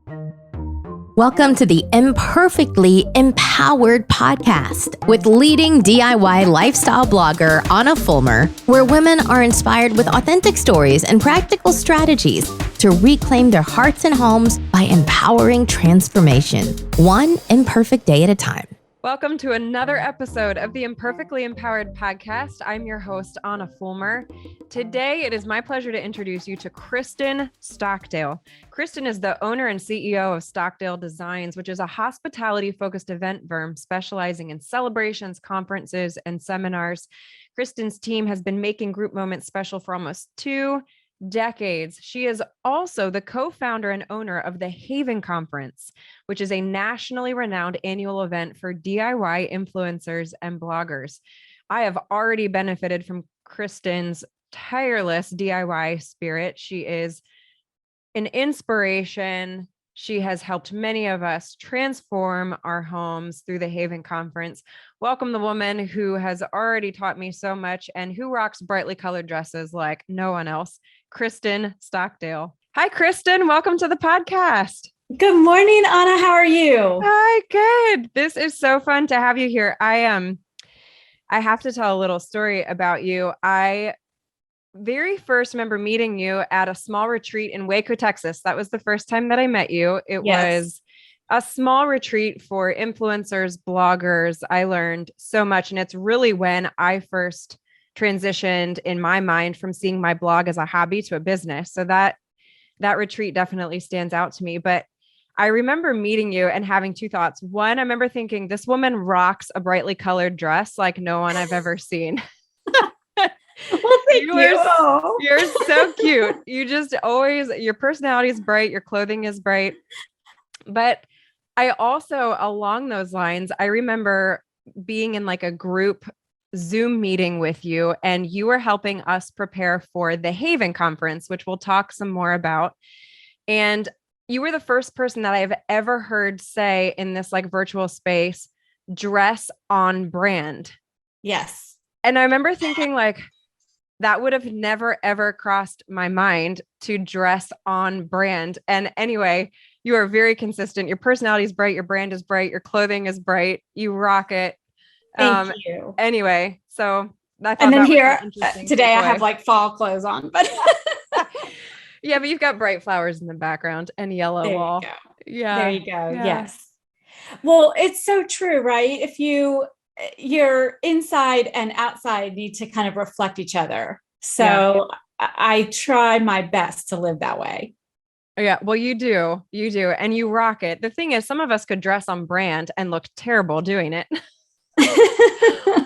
Welcome to the Imperfectly Empowered podcast with leading DIY lifestyle blogger ahnafulmer, where women are inspired with authentic stories and practical strategies to reclaim their hearts and homes by empowering transformation, one imperfect day at a time. Welcome to another episode of the Imperfectly Empowered podcast. I'm your host, ahnafulmer. Today, it is my pleasure to introduce you to Kristin Stockdale. Kristin is the owner and CEO of Stockdale Designs, which is a hospitality-focused event firm specializing in celebrations, conferences, and seminars. Kristin's team has been making group moments special for almost 2 decades. She is also the co-founder and owner of the Haven Conference, which is a nationally renowned annual event for DIY influencers and bloggers. I have already benefited from Kristin's tireless DIY spirit. She is an inspiration. She has helped many of us transform our homes through the Haven Conference. Welcome the woman who has already taught me so much and who rocks brightly colored dresses like no one else, Kristin Stockdale. Hi, Kristin. Welcome to the podcast. Good morning, Anna. How are you? Hi, good. This is so fun to have you here. I have to tell a little story about you. I very first remember meeting you at a small retreat in Waco, Texas. That was the first time that I met you. It was a small retreat for influencers, bloggers. I learned so much. And it's really when I first transitioned in my mind from seeing my blog as a hobby to a business. So that retreat definitely stands out to me. But I remember meeting you and having two thoughts. One, I remember thinking this woman rocks a brightly colored dress like no one I've ever seen. Well, thank you. You're so cute. You just always, your personality is bright. Your clothing is bright. But I also, along those lines, I remember being in like a group Zoom meeting with you, and you were helping us prepare for the Haven Conference, which we'll talk some more about. And you were the first person that I've ever heard say in this like virtual space, dress on brand. Yes. And I remember thinking like, that would have never, ever crossed my mind to dress on brand. And anyway, you are very consistent. Your personality is bright. Your brand is bright. Your clothing is bright. You rock it. Thank you. Anyway, so I thought and then that here was an today, takeaway. I have like fall clothes on, but yeah, but you've got bright flowers in the background and yellow there wall. You go. Yeah, there you go. Yeah. Yes. Well, it's so true, right? If your inside and outside need to kind of reflect each other. So I try my best to live that way. Yeah, well, you do, and you rock it. The thing is, some of us could dress on brand and look terrible doing it,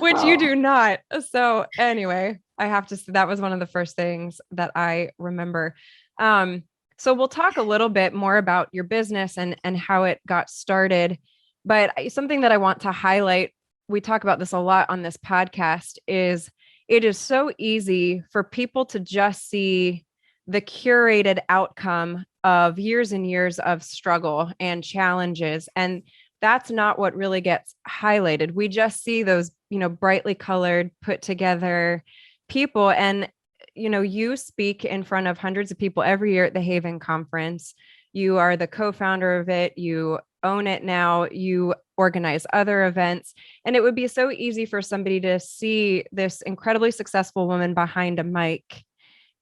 which you do not. So anyway, I have to say that was one of the first things that I remember. So we'll talk a little bit more about your business and how it got started. But something that I want to highlight, we talk about this a lot on this podcast, is it is so easy for people to just see the curated outcome of years and years of struggle and challenges. And that's not what really gets highlighted. We just see those, brightly colored, put together people. And, you speak in front of hundreds of people every year at the Haven Conference. You are the co-founder of it. You own it now. You organize other events. And it would be so easy for somebody to see this incredibly successful woman behind a mic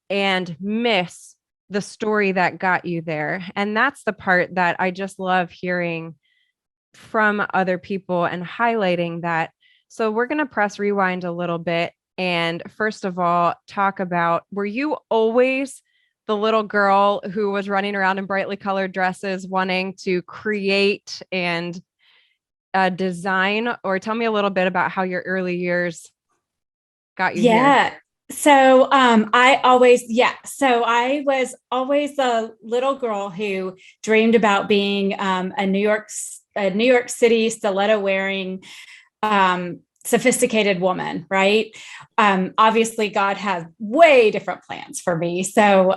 and miss the story that got you there. And that's the part that I just love hearing from other people and highlighting that. So we're going to press rewind a little bit. And first of all, talk about, were you always the little girl who was running around in brightly colored dresses, wanting to create and design? Or tell me a little bit about how your early years got you here. So I was always the little girl who dreamed about being a New York City stiletto wearing sophisticated woman, right? Obviously God has way different plans for me. So,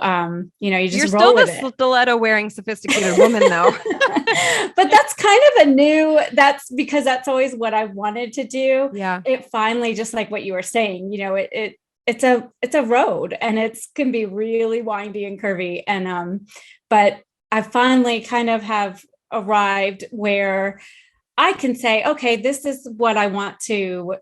you just roll with it. You're still the stiletto wearing sophisticated woman though. But that's kind of that's because that's always what I wanted to do. Yeah. It finally, just like what you were saying, it's a road, and can be really windy and curvy. And, but I finally kind of have arrived where I can say, okay, this is what I want to,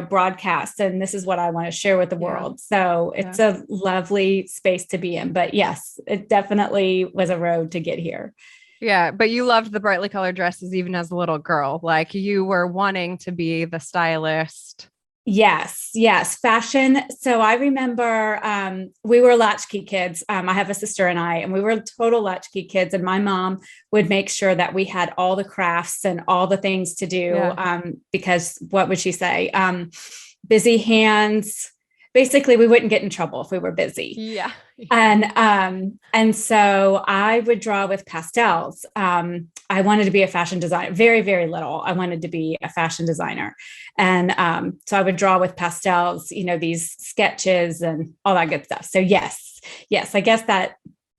broadcast, and this is what I want to share with the world. So it's a lovely space to be in. But yes, it definitely was a road to get here. Yeah. But you loved the brightly colored dresses even as a little girl. Like you were wanting to be the stylist. Yes. Fashion. So I remember we were latchkey kids. I have a sister and we were total latchkey kids. And my mom would make sure that we had all the crafts and all the things to do because what would she say? Busy hands. Basically, we wouldn't get in trouble if we were busy. Yeah. And so I would draw with pastels. I wanted to be a fashion designer, very, very little. I wanted to be a fashion designer. And so I would draw with pastels, these sketches and all that good stuff. So yes, I guess that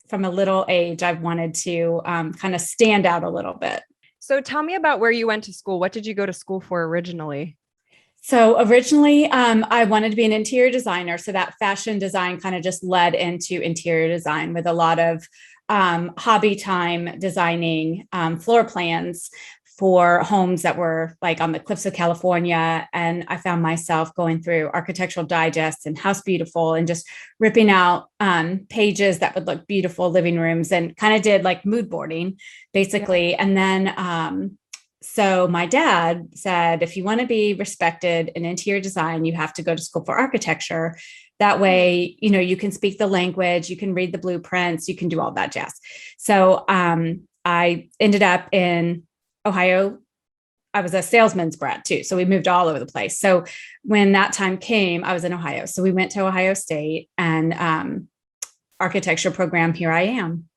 from a little age, I wanted to kind of stand out a little bit. So tell me about where you went to school. What did you go to school for originally? So originally, I wanted to be an interior designer. So that fashion design kind of just led into interior design with a lot of hobby time designing floor plans for homes that were like on the cliffs of California. And I found myself going through Architectural Digest and House Beautiful and just ripping out pages that would look beautiful living rooms, and kind of did like mood boarding basically. And then so my dad said, if you want to be respected in interior design, you have to go to school for architecture. That way, you can speak the language, you can read the blueprints, you can do all that jazz. So I ended up in Ohio. I was a salesman's brat too. So we moved all over the place. So when that time came, I was in Ohio. So we went to Ohio State and architecture program. Here I am.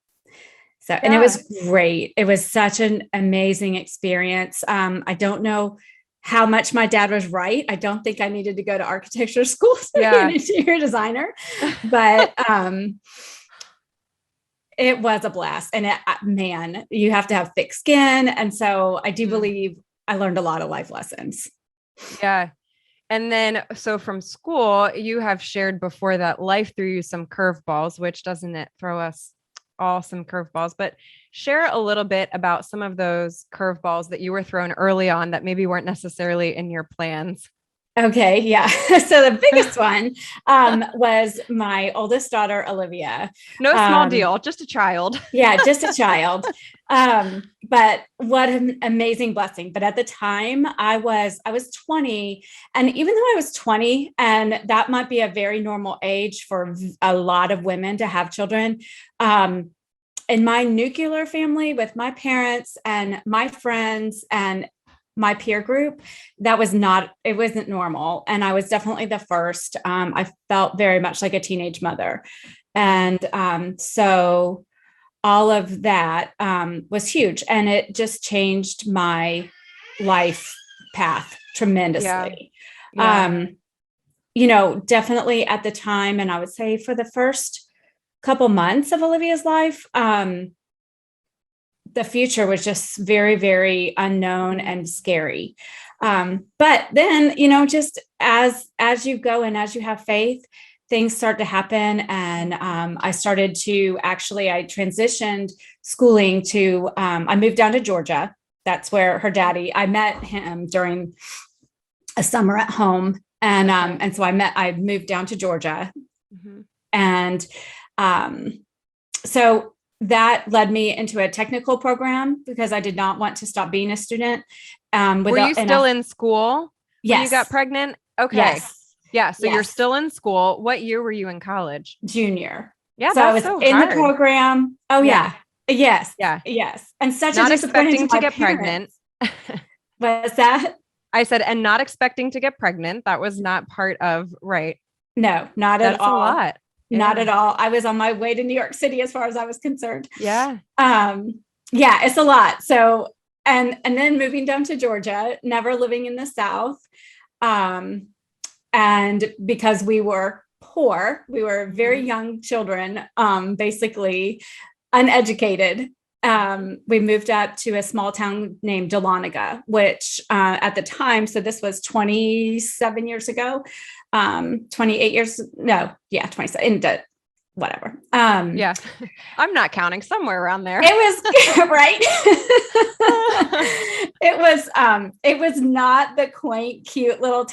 So, and it was great. It was such an amazing experience. I don't know how much my dad was right. I don't think I needed to go to architecture school to be an interior designer, but it was a blast. And man, you have to have thick skin. And so I do believe I learned a lot of life lessons. Yeah. And then, so from school, you have shared before that life threw you some curveballs, which doesn't it throw us all some curveballs, but share a little bit about some of those curveballs that you were thrown early on that maybe weren't necessarily in your plans. Okay. Yeah. So the biggest one was my oldest daughter, Olivia. No small deal, just a child. Yeah, just a child. But what an amazing blessing. But at the time I was 20. And even though I was 20, and that might be a very normal age for a lot of women to have children, in my nuclear family with my parents and my friends and my peer group, it wasn't normal. And I was definitely the first. I felt very much like a teenage mother. And so all of that was huge. And it just changed my life path tremendously. Yeah. Definitely at the time, and I would say for the first couple months of Olivia's life, the future was just very, very unknown and scary. But then, just as you go and as you have faith, things start to happen. And I transitioned schooling to, I moved down to Georgia. That's where her daddy, I met him during a summer at home. And so I moved down to Georgia. Mm-hmm. And so that led me into a technical program because I did not want to stop being a student. Were you still in school when you got pregnant? Okay. Yes. Yeah. So you're still in school. What year were you in college? Junior. Yeah. So I was in the program. Oh yeah. Yes. Yeah. Yes. And such not a expecting to get pregnant. What's that? I said, and not expecting to get pregnant. That was not part of, right? No, not at all. That's a lot. Yeah. Not at all. I was on my way to New York City as far as I was concerned. Yeah. Yeah, it's a lot. So, and then moving down to Georgia, never living in the South. And because we were poor, we were very young children, basically uneducated. We moved up to a small town named Dahlonega, which at the time, so this was 27 years ago, 28 years, no, yeah, 27, whatever. Yeah. I'm not counting, somewhere around there. It was right. It was not the quaint, cute little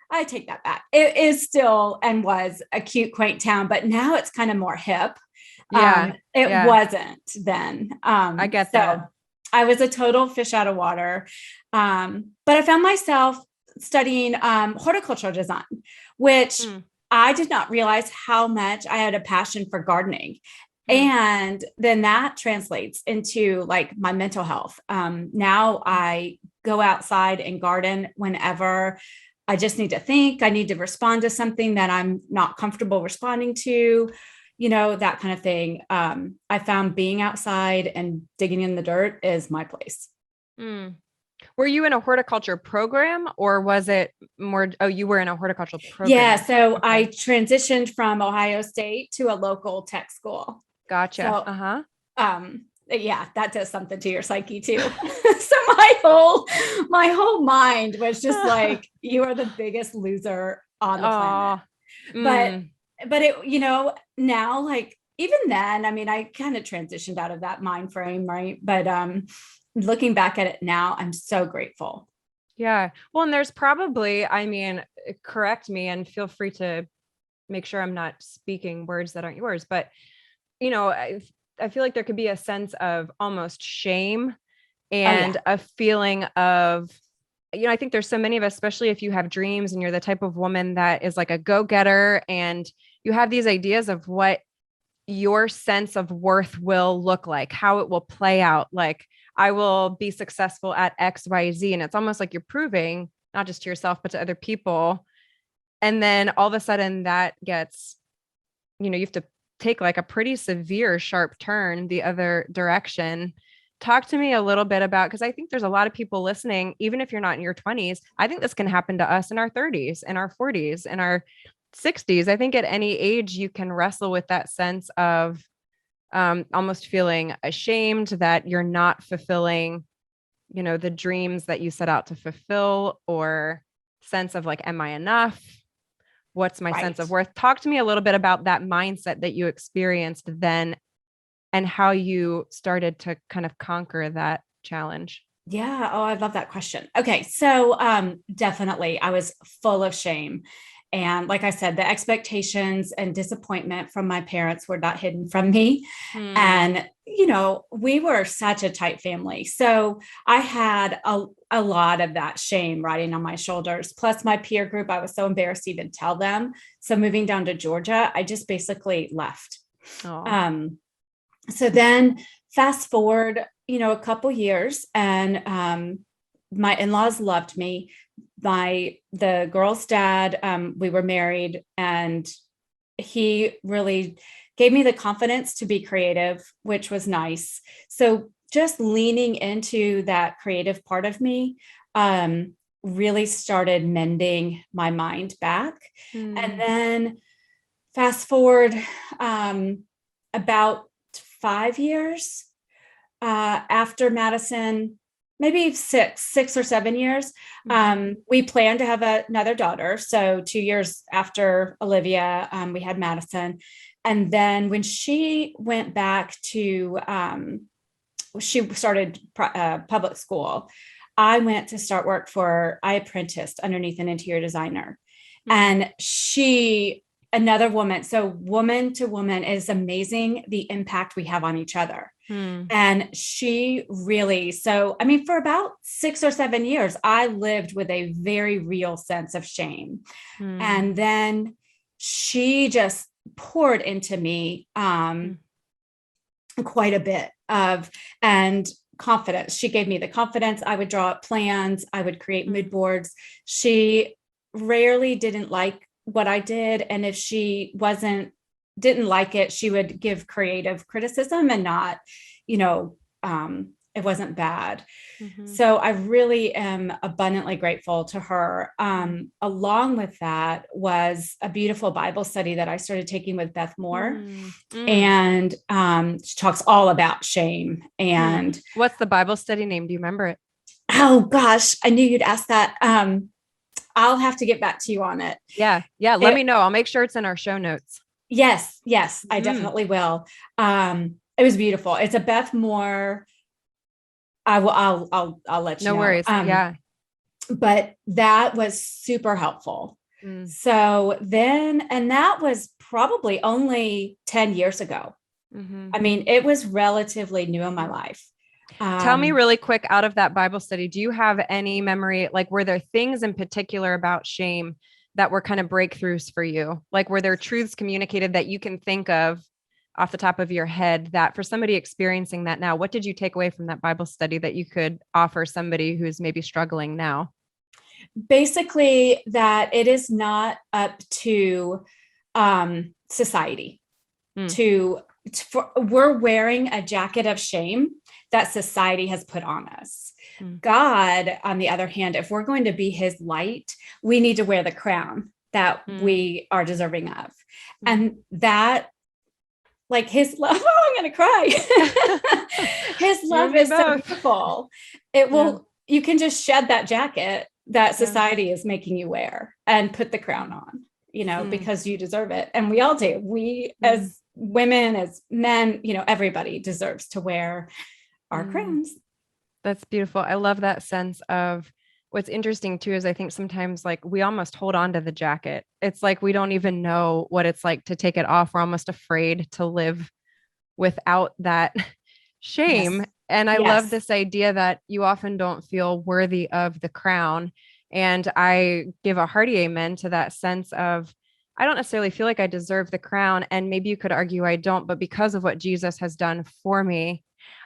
I take that back. It is still and was a cute, quaint town, but now it's kind of more hip. Yeah. It wasn't then. I get so that. I was a total fish out of water. But I found myself studying horticultural design, which I did not realize how much I had a passion for gardening. And then that translates into like my mental health. Now I go outside and garden whenever I just need to think. I need to respond to something that I'm not comfortable responding to, that kind of thing. I found being outside and digging in the dirt is my place. Were you in a horticulture program, or was it more? Oh, you were in a horticultural program. Yeah. So I transitioned from Ohio State to a local tech school. Gotcha. So, yeah, that does something to your psyche too. So my whole mind was just like, you are the biggest loser on the planet. But it, now, like, even then, I mean, I kind of transitioned out of that mind frame, right? But looking back at it now, I'm so grateful. Yeah. Well, and there's probably, I mean, correct me and feel free to make sure I'm not speaking words that aren't yours, but I feel like there could be a sense of almost shame and a feeling of, I think there's so many of us, especially if you have dreams and you're the type of woman that is like a go-getter and you have these ideas of what your sense of worth will look like, how it will play out. Like, I will be successful at X, Y, Z. And it's almost like you're proving not just to yourself, but to other people. And then all of a sudden that gets, you have to take like a pretty severe, sharp turn the other direction. Talk to me a little bit about, because I think there's a lot of people listening, even if you're not in your 20s, I think this can happen to us in our 30s, in our 40s, in our 60s. I think at any age you can wrestle with that sense of almost feeling ashamed that you're not fulfilling, the dreams that you set out to fulfill, or sense of like, am I enough? What's my sense of worth? Talk to me a little bit about that mindset that you experienced then and how you started to kind of conquer that challenge. Yeah. Oh, I love that question. Okay. So definitely I was full of shame. And like I said, the expectations and disappointment from my parents were not hidden from me. And, we were such a tight family. So I had a lot of that shame riding on my shoulders. Plus my peer group, I was so embarrassed to even tell them. So moving down to Georgia, I just basically left. So then fast forward, a couple years, and my in-laws loved me. The girl's dad, we were married, and he really gave me the confidence to be creative, which was nice. So just leaning into that creative part of me really started mending my mind back. And then fast forward about 5 years after Madison, maybe 6 or 7 years, we planned to have another daughter. So 2 years after Olivia, we had Madison. And then when she went back to, she started public school, I went to start work I apprenticed underneath an interior designer. And another woman. So woman to woman, is amazing the impact we have on each other. And she really, for about 6 or 7 years, I lived with a very real sense of shame. And then she just poured into me quite a bit and confidence. She gave me the confidence. I would draw up plans. I would create mood boards. She rarely didn't like what I did. And if she didn't like it, she would give creative criticism and not, it wasn't bad. So I really am abundantly grateful to her. Along with that was a beautiful Bible study that I started taking with Beth Moore. And she talks all about shame. And what's the Bible study name? Do you remember it? Oh gosh, I knew you'd ask that. I'll have to get back to you on it. Yeah. Let me know. I'll make sure it's in our show notes. Yes, I definitely will. It was beautiful. It's a Beth Moore. I'll let you No know. worries. Yeah. But that was super helpful. So then, and that was probably only 10 years ago. I mean, it was relatively new in my life. Tell me really quick, out of that Bible study, do you have any memory? Like, were there things in particular about shame that were kind of breakthroughs for you? Like, were there truths communicated that you can think of off the top of your head that for somebody experiencing that now, what did you take away from that Bible study that you could offer somebody who's maybe struggling now? Basically, that it is not up to society we're wearing a jacket of shame that society has put on us. God, on the other hand, if we're going to be his light, we need to wear the crown that we are deserving of. And that, like, his love, oh, I'm going to cry. His love is so beautiful. It will, you can just shed that jacket that society is making you wear and put the crown on, you know, because you deserve it. And we all do. We as women, as men, you know, everybody deserves to wear our crowns. That's beautiful. I love that sense of what's interesting too, is I think sometimes like we almost hold on to the jacket. It's like, we don't even know what it's like to take it off. We're almost afraid to live without that shame. And I love this idea that you often don't feel worthy of the crown. And I give a hearty amen to that sense of, I don't necessarily feel like I deserve the crown. And maybe you could argue I don't, but because of what Jesus has done for me,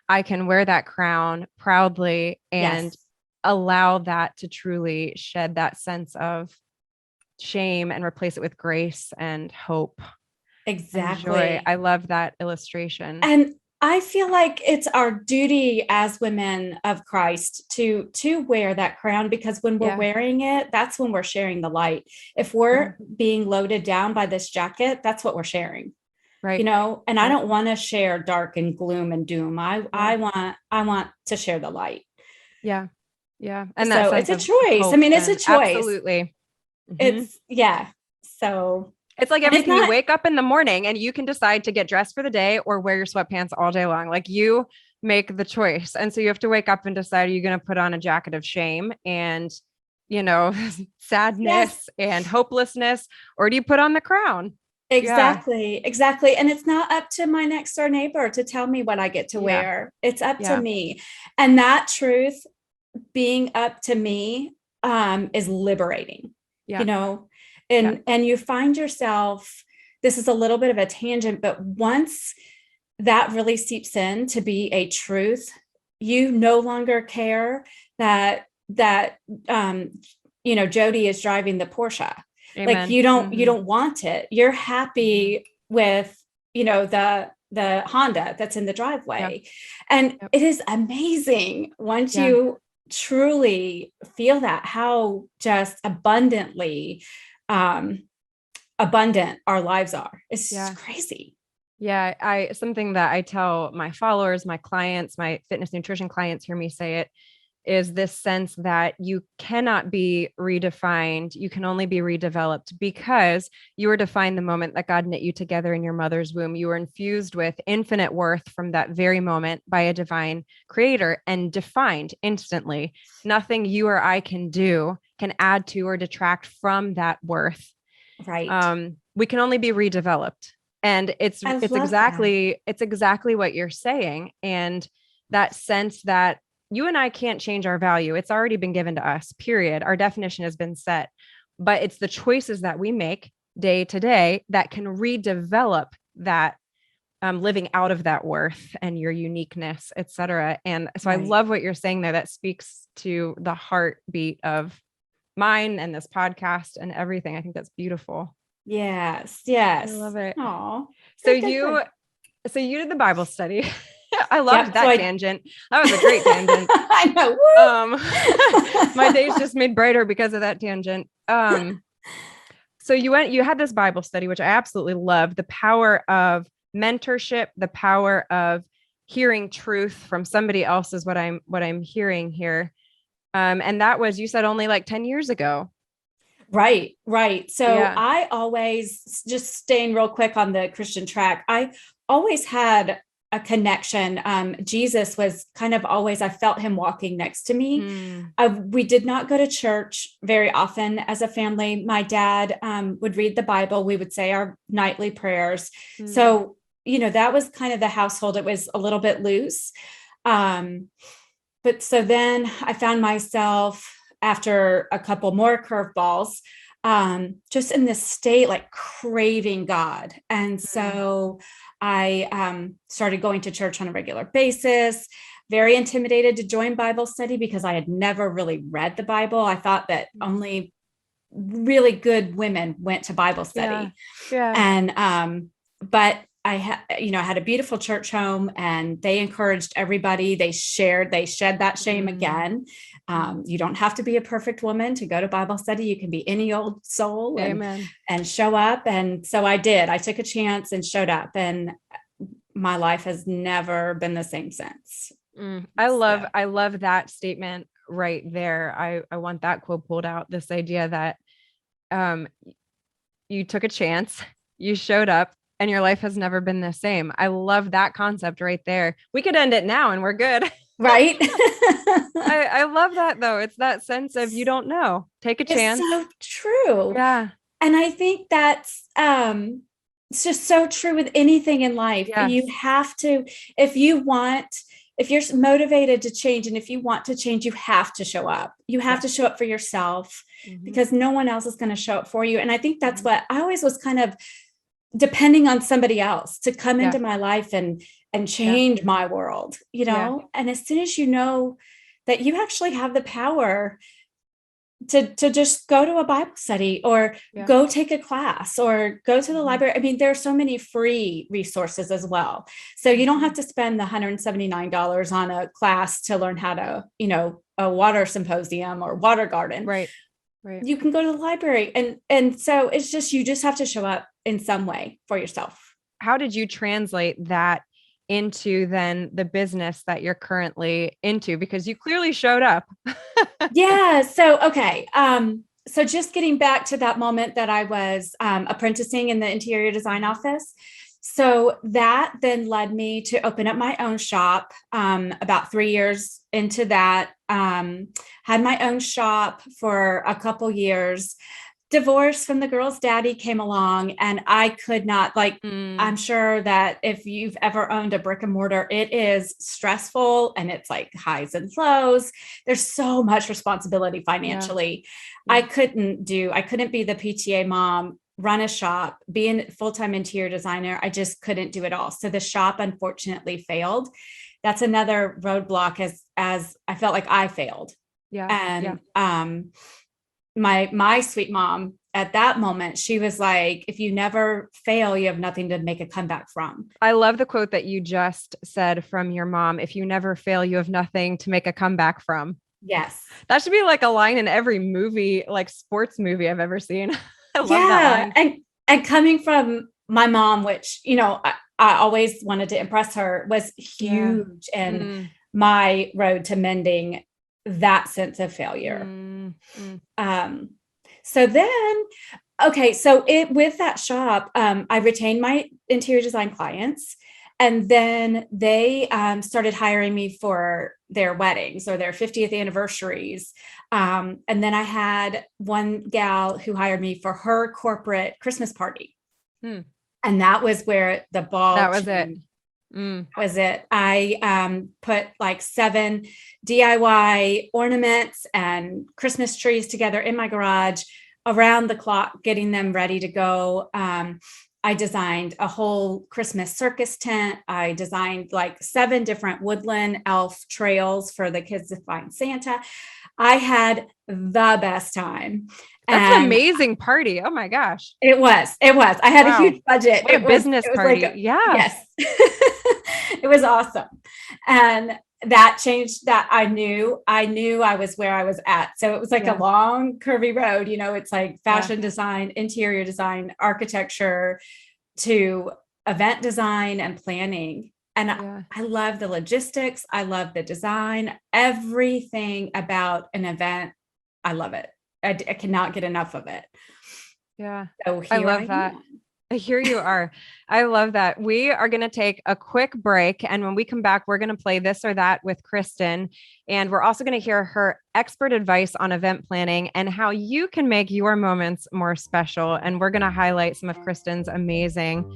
I can wear that crown proudly and allow that to truly shed that sense of shame and replace it with grace and hope. Exactly. And joy. I love that illustration. And I feel like it's our duty as women of Christ to wear that crown, because when we're wearing it, that's when we're sharing the light. If we're being loaded down by this jacket, that's what we're sharing. Right. You know, and I don't want to share dark and gloom and doom. I want to share the light. Yeah. Yeah. And so it's a choice. I mean, it's a choice. Absolutely. It's So it's like everything. You wake up in the morning and you can decide to get dressed for the day or wear your sweatpants all day long. Like, you make the choice. And so you have to wake up and decide, are you going to put on a jacket of shame and, you know, sadness and hopelessness, or do you put on the crown? Exactly. And it's not up to my next door neighbor to tell me what I get to wear. It's up to me. And that truth being up to me is liberating, you know, and you find yourself, this is a little bit of a tangent, but once that really seeps in to be a truth, you no longer care that you know, Jody is driving the Porsche. Amen. Like, you don't want it. You're happy with, you know, the Honda that's in the driveway. And it is amazing once you truly feel that, how just abundant our lives are. It's just crazy. Yeah. Something that I tell my followers, my clients, my fitness nutrition clients hear me say it, is this sense that you cannot be redefined. You can only be redeveloped, because you were defined the moment that God knit you together in your mother's womb. You were infused with infinite worth from that very moment by a divine creator and defined instantly. Nothing you or I can do can add to or detract from that worth. Right. We can only be redeveloped. And it's exactly what you're saying. And that sense that you and I can't change our value. It's already been given to us, period. Our definition has been set, but it's the choices that we make day to day that can redevelop that, living out of that worth and your uniqueness, et cetera. And so I love what you're saying there. That speaks to the heartbeat of mine and this podcast and everything. I think that's beautiful. Yes. I love it. Aww. So you did the Bible study. I loved that tangent. That was a great tangent. I know. My days just made brighter because of that tangent. So you had this Bible study, which I absolutely love. The power of mentorship, the power of hearing truth from somebody else is what I'm hearing here. And that was, you said, only like 10 years ago. Right. Right. So Yeah. I always, just staying real quick on the Christian track, I always had a connection. Jesus was kind of always, I felt him walking next to me. We did not go to church very often as a family. My dad would read the Bible. We would say our nightly prayers. So, that was kind of the household. It was a little bit loose. But so then I found myself, after a couple more curveballs, just in this state, like craving God. And so I started going to church on a regular basis, very intimidated to join Bible study because I had never really read the Bible. I thought that only really good women went to Bible study. Yeah. And, but I had a beautiful church home, and they encouraged everybody. They shed that shame again. You don't have to be a perfect woman to go to Bible study. You can be any old soul and show up. And so I did. I took a chance and showed up, and my life has never been the same since. I love that statement right there. I want that quote pulled out. This idea that you took a chance, you showed up, and your life has never been the same. I love that concept right there. We could end it now and we're good. Right. I love that though. It's that sense of, you don't know, take a chance. It's so true. Yeah. And I think that's, it's just so true with anything in life. Yes. You have to, if you're motivated to change, and if you want to change, you have to show up. You have to show up for yourself, because no one else is going to show up for you. And I think that's what I always was kind of depending on somebody else to come into my life and change my world, and as soon as you know that you actually have the power to just go to a Bible study, or go take a class, or go to the library. I mean, there are so many free resources as well. So you don't have to spend the $179 on a class to learn how to, a water symposium or water garden. Right. You can go to the library. And so it's just, you just have to show up in some way for yourself. How did you translate that into then the business that you're currently into? Because you clearly showed up. Yeah. So, okay. So just getting back to that moment that I was apprenticing in the interior design office. So that then led me to open up my own shop. About 3 years into that, had my own shop for a couple years. Divorce from the girl's daddy came along, and I could not, I'm sure that if you've ever owned a brick and mortar, it is stressful, and it's like highs and lows. There's so much responsibility financially. Yeah. I couldn't be the PTA mom, run a shop, be a full-time interior designer. I just couldn't do it all. So the shop unfortunately failed. That's another roadblock, as I felt like I failed. Yeah. And, my sweet mom at that moment, she was like, if you never fail, you have nothing to make a comeback from. I love the quote that you just said from your mom. If you never fail, you have nothing to make a comeback from. Yes. That should be like a line in every movie, like sports movie I've ever seen. I love that line. And coming from my mom, which, I always wanted to impress her, was huge in my road to mending that sense of failure. So then, with that shop, I retained my interior design clients, and then they started hiring me for their weddings or their 50th anniversaries. And then I had one gal who hired me for her corporate Christmas party. And that was where the ball. That was it. Was it. I put like 7 DIY ornaments and Christmas trees together in my garage around the clock, getting them ready to go. I designed a whole Christmas circus tent. I designed like 7 different woodland elf trails for the kids to find Santa. I had the best time. That's an amazing party. Oh my gosh. It was. I had a huge budget. What a business party. Yes. It was awesome. And that changed that. I knew I was where I was at. So it was like a long curvy road, it's like fashion design, interior design, architecture, to event design and planning. And I love the logistics. I love the design, everything about an event. I love it. I cannot get enough of it. Yeah. So I here love that. Here you are. I love that. We are going to take a quick break. And when we come back, we're going to play This or That with Kristin. And we're also going to hear her expert advice on event planning and how you can make your moments more special. And we're going to highlight some of Kristin's amazing.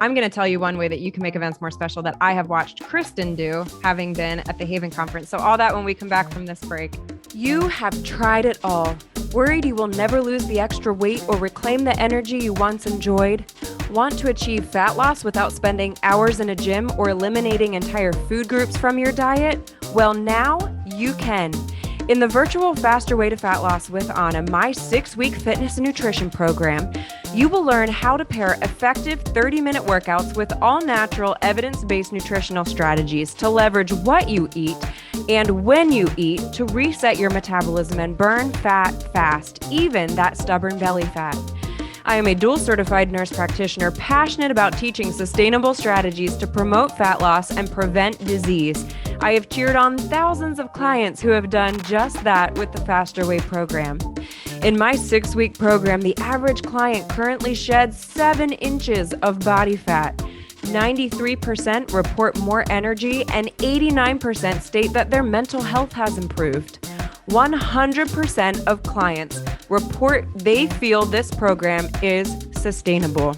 I'm going to tell you one way that you can make events more special that I have watched Kristin do, having been at the Haven Conference. So all that when we come back from this break. You have tried it all. Worried you will never lose the extra weight or reclaim the energy you once enjoyed? Want to achieve fat loss without spending hours in a gym or eliminating entire food groups from your diet? Well, now you can. In the virtual Faster Way to Fat Loss with Anna, my 6-week fitness and nutrition program, you will learn how to pair effective 30-minute workouts with all-natural, evidence-based nutritional strategies to leverage what you eat and when you eat to reset your metabolism and burn fat fast, even that stubborn belly fat. I am a dual certified nurse practitioner passionate about teaching sustainable strategies to promote fat loss and prevent disease. I have cheered on thousands of clients who have done just that with the Faster Way program. In my 6-week program, the average client currently sheds 7 inches of body fat. 93% report more energy and 89% state that their mental health has improved. 100% of clients report they feel this program is sustainable.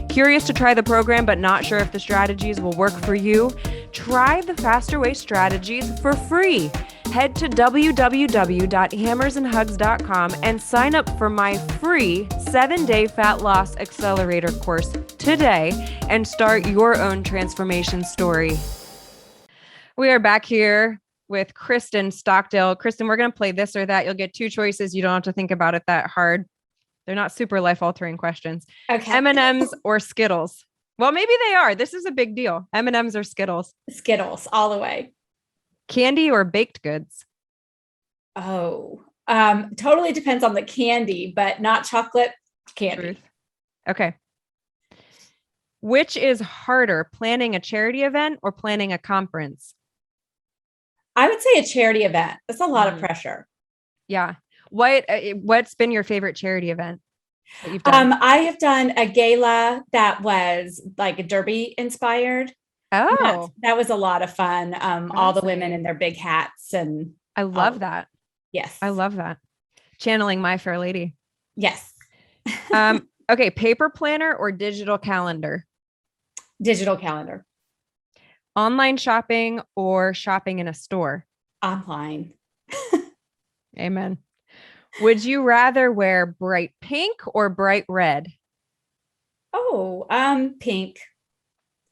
Curious to try the program but not sure if the strategies will work for you? Try the Faster Way strategies for free. Head to www.hammersandhugs.com and sign up for my free 7-day fat loss accelerator course today and start your own transformation story. We are back here with Kristin Stockdale. Kristin, we're going to play This or That. You'll get 2 choices. You don't have to think about it that hard. They're not super life-altering questions. Okay. M&Ms or Skittles? Well, maybe they are. This is a big deal. M&Ms or Skittles? Skittles all the way. Candy or baked goods? Oh, totally depends on the candy, but not chocolate, candy. Truth. Okay. Which is harder, planning a charity event or planning a conference? I would say a charity event. That's a lot of pressure. Yeah. What's been your favorite charity event that you've done? I have done a gala that was like a derby inspired. Oh, that was a lot of fun. All the Honestly. women in their big hats and I love that. yes. I love that. Channeling My Fair Lady. Yes. Okay. Paper planner or digital calendar? Digital calendar. Online shopping or shopping in a store? Online. Amen. Would you rather wear bright pink or bright red? Oh, pink.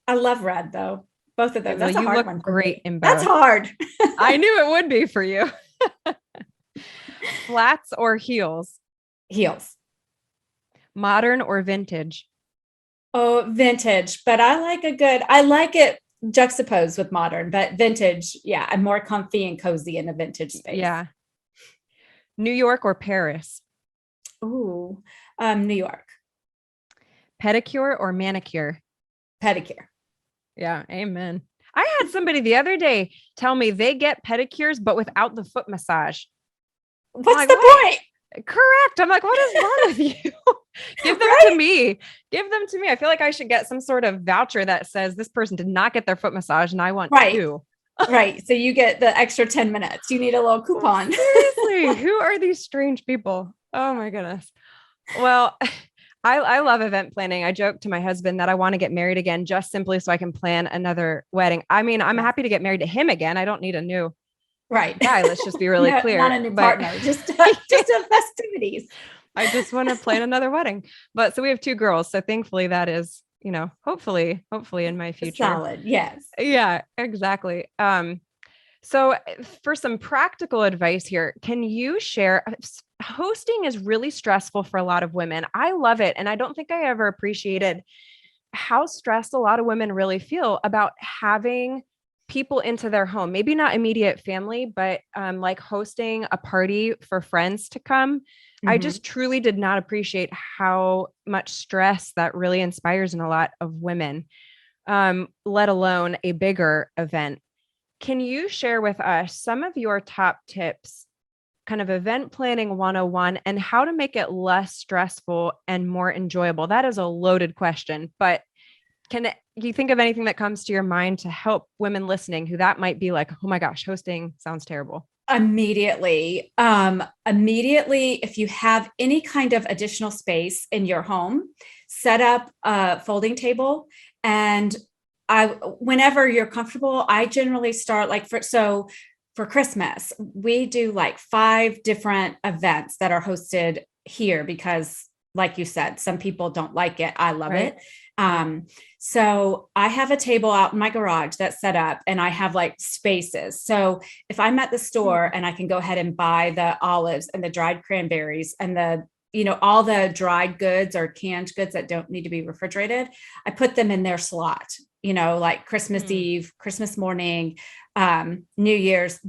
I love red though. Both of those. Well, That's a you hard look one for great me. in both. That's hard. I knew it would be for you. Flats or heels? Heels. Modern or vintage? Oh, vintage, but I like it juxtaposed with modern, but vintage. Yeah. I'm more comfy and cozy in a vintage space. Yeah. New York or Paris? Ooh, New York. Pedicure or manicure? Pedicure. Yeah. Amen. I had somebody the other day tell me they get pedicures, but without the foot massage. What's like, the point? Correct. I'm like, what is wrong with you? Give them to me. Give them to me. I feel like I should get some sort of voucher that says this person did not get their foot massage and I want to. Right. So you get the extra 10 minutes. You need a little coupon. Seriously, who are these strange people? Oh my goodness. Well, I love event planning. I joke to my husband that I want to get married again, just simply so I can plan another wedding. I mean, I'm happy to get married to him again. I don't need a new guy. Let's just be really clear. Not a new partner, just a festivities. I just want to plan another wedding. But so we have 2 girls. So thankfully that is, hopefully in my future. Solid. Yes. Yeah, exactly. So for some practical advice here, can you share, hosting is really stressful for a lot of women. I love it. And I don't think I ever appreciated how stressed a lot of women really feel about having people into their home, maybe not immediate family, but like hosting a party for friends to come. Mm-hmm. I just truly did not appreciate how much stress that really inspires in a lot of women, let alone a bigger event. Can you share with us some of your top tips kind of event planning 101 and how to make it less stressful and more enjoyable? That is a loaded question, but can you think of anything that comes to your mind to help women listening who that might be like, oh my gosh, hosting sounds terrible? Immediately, if you have any kind of additional space in your home, set up a folding table. And whenever you're comfortable, I generally start for Christmas, we do like 5 different events that are hosted here because, like you said, some people don't like it. I love it. So I have a table out in my garage that's set up and I have like spaces. So if I'm at the store and I can go ahead and buy the olives and the dried cranberries and all the dried goods or canned goods that don't need to be refrigerated, I put them in their slot, like Christmas Eve, Christmas morning, New Year's,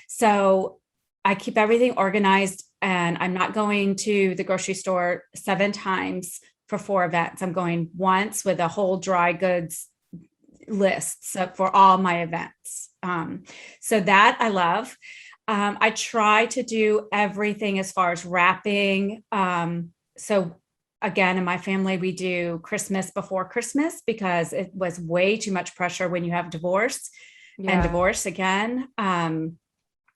So I keep everything organized and I'm not going to the grocery store 7 times for 4 events. I'm going once with a whole dry goods list for all my events. So that I love. I try to do everything as far as wrapping. So again, in my family, we do Christmas before Christmas because it was way too much pressure when you have divorce and divorce again.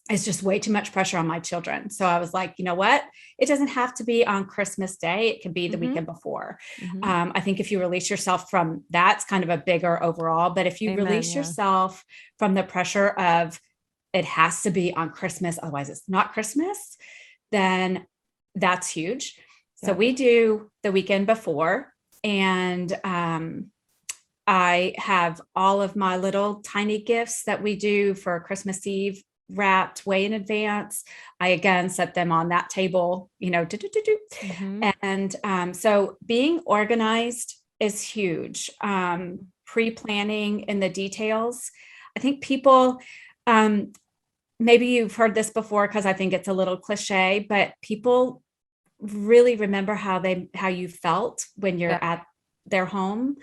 It's just way too much pressure on my children. So I was like, you know what? It doesn't have to be on Christmas Day. It can be the weekend before. I think if you release yourself from that's kind of a bigger overall, but if you release yourself from the pressure of it has to be on Christmas, otherwise it's not Christmas, then that's huge. So we do the weekend before, and I have all of my little tiny gifts that we do for Christmas Eve wrapped way in advance. I again set them on that table, and so being organized is huge. Pre-planning in the details. I think people, maybe you've heard this before because I think it's a little cliche, but people really remember how you felt when you're at their home.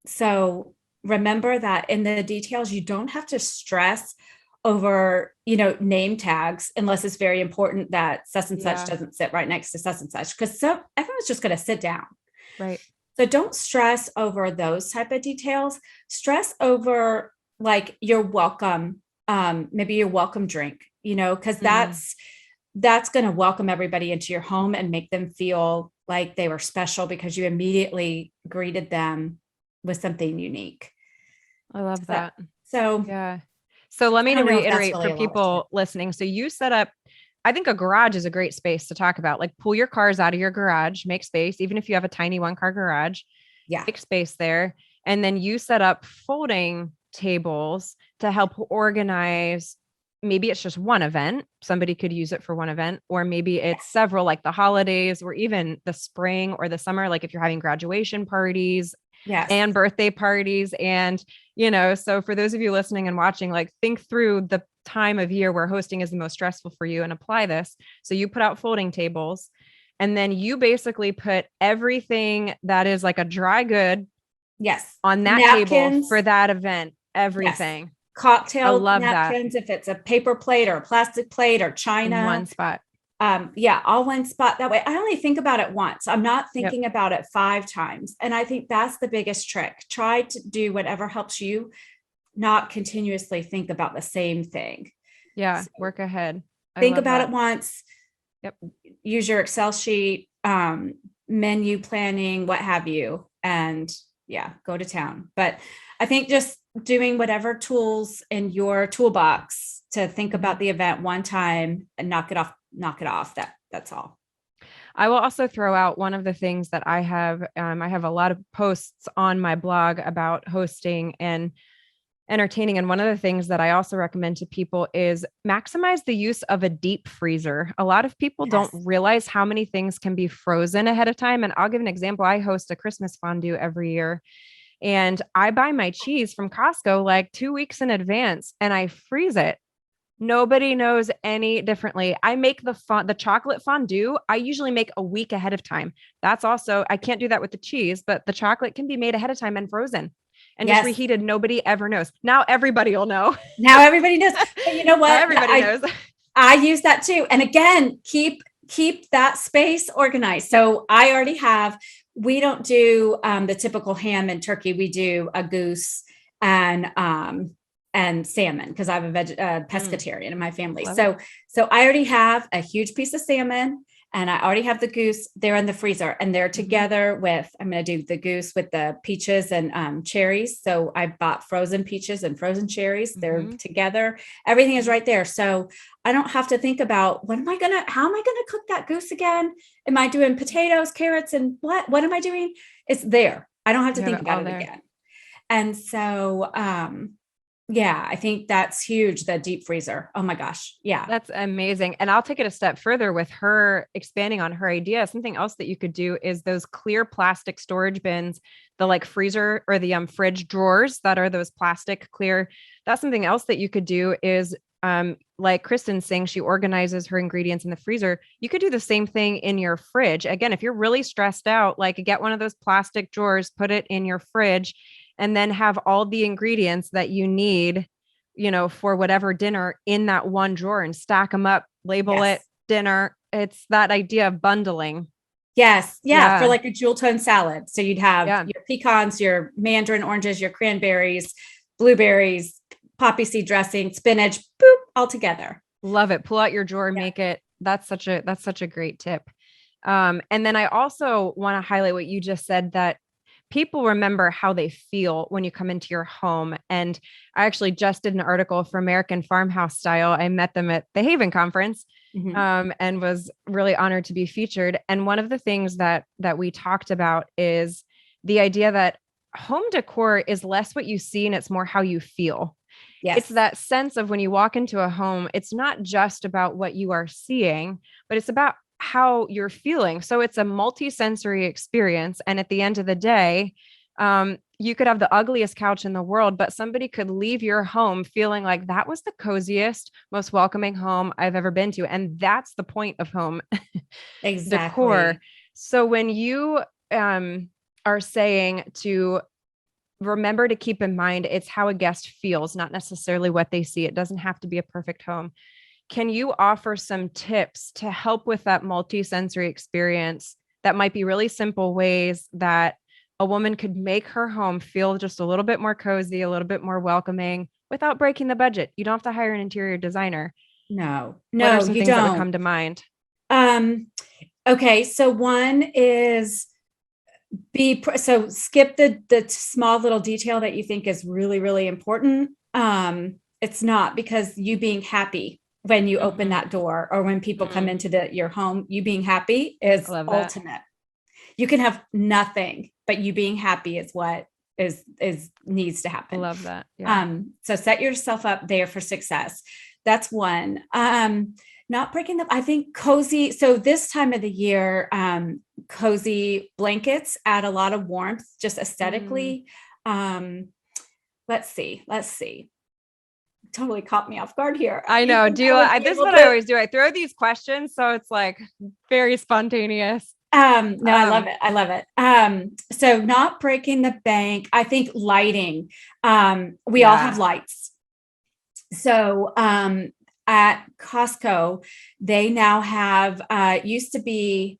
So remember that in the details, you don't have to stress over, name tags unless it's very important that such and such doesn't sit right next to such and such, because everyone's just going to sit down. Right. So don't stress over those type of details. Stress over like your welcome, maybe your welcome drink, because that's going to welcome everybody into your home and make them feel like they were special because you immediately greeted them with something unique. I love that. So, So let me reiterate for people listening. So you set up, I think a garage is a great space to talk about, like pull your cars out of your garage, make space, even if you have a tiny 1-car garage, make space there. And then you set up folding tables to help organize. Maybe it's just one event. Somebody could use it for one event, or maybe it's several, like the holidays or even the spring or the summer. Like if you're having graduation parties and birthday parties. And, so for those of you listening and watching, like think through the time of year where hosting is the most stressful for you and apply this. So you put out folding tables and then you basically put everything that is like a dry good on that table for that event, everything. Cocktail napkins, if it's a paper plate or a plastic plate or china. In one spot. All one spot. That way I only think about it once. I'm not thinking about it 5 times. And I think that's the biggest trick. Try to do whatever helps you not continuously think about the same thing. So work ahead. Think about it once. Use your Excel sheet, menu planning, what have you, and go to town. But I think just doing whatever tools in your toolbox to think about the event one time and knock it off. That's all. I will also throw out one of the things that I have a lot of posts on my blog about hosting and entertaining. And one of the things that I also recommend to people is maximize the use of a deep freezer. A lot of people don't realize how many things can be frozen ahead of time. And I'll give an example. I host a Christmas fondue every year. And I buy my cheese from Costco like 2 weeks in advance and I freeze it. Nobody knows any differently. I make the chocolate fondue. I usually make a week ahead of time. That's also, I can't do that with the cheese, but the chocolate can be made ahead of time and frozen and just reheated. Nobody ever knows. Now everybody will know. Now everybody knows. But you know what? Everybody knows. I use that too. And again, keep that space organized. So I already have, we don't do the typical ham and turkey. We do a goose and salmon because I have a pescatarian in my family. So I already have a huge piece of salmon and I already have the goose. They're in the freezer and they're together with, I'm going to do the goose with the peaches and cherries. So I bought frozen peaches and frozen cherries. They're together. Everything is right there. So I don't have to think about how am I going to cook that goose again? Am I doing potatoes, carrots, and what am I doing? It's there. I don't have to think about it again. And so, yeah, I think that's huge. The deep freezer. Oh my gosh. Yeah. That's amazing. And I'll take it a step further with her expanding on her idea. Something else that you could do is those clear plastic storage bins, the like freezer or the fridge drawers that are those plastic clear. That's something else that you could do is like Kristin's saying, she organizes her ingredients in the freezer. You could do the same thing in your fridge. Again, if you're really stressed out, like get one of those plastic drawers, put it in your fridge, and then have all the ingredients that you need, for whatever dinner in that one drawer and stack them up, label it dinner. It's that idea of bundling. Yes. Yeah. For like a jewel tone salad. So you'd have your pecans, your mandarin oranges, your cranberries, blueberries, poppy seed dressing, spinach, boop, all together. Love it. Pull out your drawer, make it. That's such a great tip. And then I also want to highlight what you just said, that people remember how they feel when you come into your home. And I actually just did an article for American Farmhouse Style. I met them at the Haven conference and was really honored to be featured. And one of the things that we talked about is the idea that home decor is less what you see and it's more how you feel. Yes. It's that sense of when you walk into a home, it's not just about what you are seeing, but it's about how you're feeling. So it's a multi-sensory experience. And at the end of the day, you could have the ugliest couch in the world, but somebody could leave your home feeling like that was the coziest, most welcoming home I've ever been to. And that's the point of home decor. So when you are saying to remember to keep in mind, it's how a guest feels, not necessarily what they see. It doesn't have to be a perfect home. Can you offer some tips to help with that multi-sensory experience that might be really simple ways that a woman could make her home feel just a little bit more cozy, a little bit more welcoming without breaking the budget? You don't have to hire an interior designer. No, what are some things that would come to mind? Okay. So one is skip the small little detail that you think is really, really important. It's not, because you being happy when you open that door or when people come into your home, you being happy is ultimate. You can have nothing, but you being happy is what needs to happen. I love that. Yeah. So set yourself up there for success. That's one. Not breaking up. I think cozy. So this time of the year, cozy blankets add a lot of warmth, just aesthetically. Let's see. Totally caught me off guard here. I know. This is what I always do. I throw these questions, so it's like very spontaneous. I love it. So not breaking the bank. I think lighting. We all have lights. So at Costco, they now have, used to be,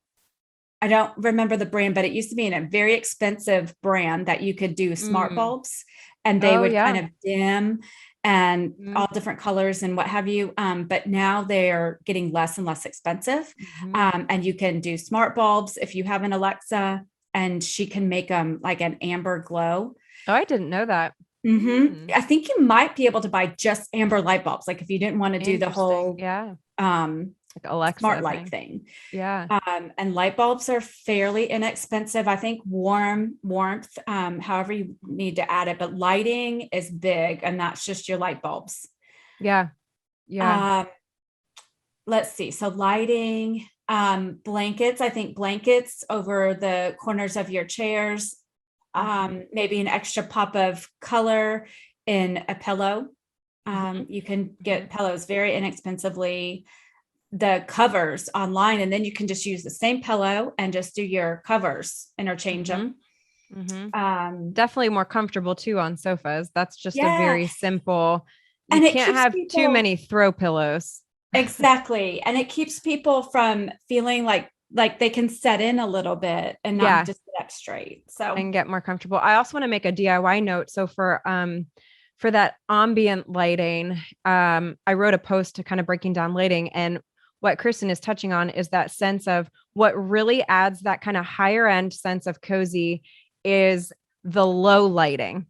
I don't remember the brand, but it used to be in a very expensive brand that you could do smart bulbs and they would kind of dim and all different colors and what have you. But now they're getting less and less expensive. And you can do smart bulbs if you have an Alexa, and she can make them like an amber glow. Oh, I didn't know that. I think you might be able to buy just amber light bulbs. Like if you didn't want to do the whole like Alexa smart light thing. And light bulbs are fairly inexpensive. I think warmth, however you need to add it, but lighting is big, and that's just your light bulbs. Let's see. So lighting, blankets, I think blankets over the corners of your chairs, maybe an extra pop of color in a pillow. You can get pillows very inexpensively. The covers online, and then you can just use the same pillow and just do your covers, interchange them. Definitely more comfortable too on sofas. That's just a very simple, you can't have too many throw pillows. Exactly. And it keeps people from feeling like they can set in a little bit and not just sit up straight. So and get more comfortable. I also want to make a DIY note. So for that ambient lighting, I wrote a post to kind of breaking down lighting, and what Kristin is touching on is that sense of what really adds that kind of higher end sense of cozy is the low lighting.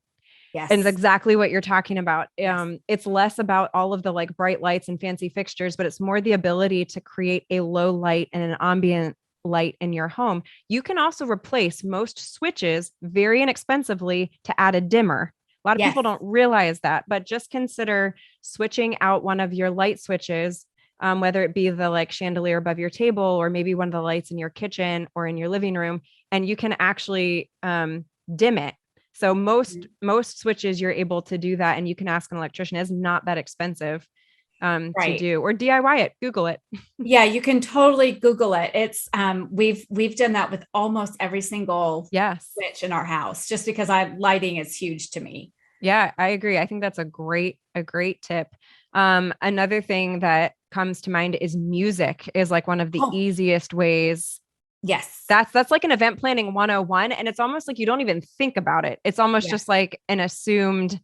yes. And it's exactly what you're talking about. Yes. It's less about all of the like bright lights and fancy fixtures, but it's more the ability to create a low light and an ambient light in your home. You can also replace most switches very inexpensively to add a dimmer. A lot of people don't realize that, but just consider switching out one of your light switches, whether it be the like chandelier above your table or maybe one of the lights in your kitchen or in your living room, and you can actually dim it. So most switches you're able to do that, and you can ask an electrician. It's not that expensive to do, or DIY it. Google it. Yeah, you can totally Google it. It's we've done that with almost every single switch in our house, just because lighting is huge to me. Yeah, I agree. I think that's a great tip. Another thing that comes to mind is music is like one of the easiest ways. Yes. That's like an event planning 101. And it's almost like you don't even think about it. It's almost just like an assumed,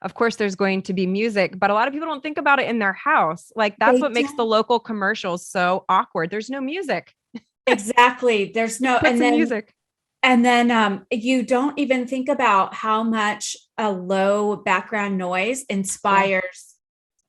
of course, there's going to be music, but a lot of people don't think about it in their house. Like that's what makes the local commercials so awkward. There's no music. Exactly. There's no music. And then you don't even think about how much a low background noise inspires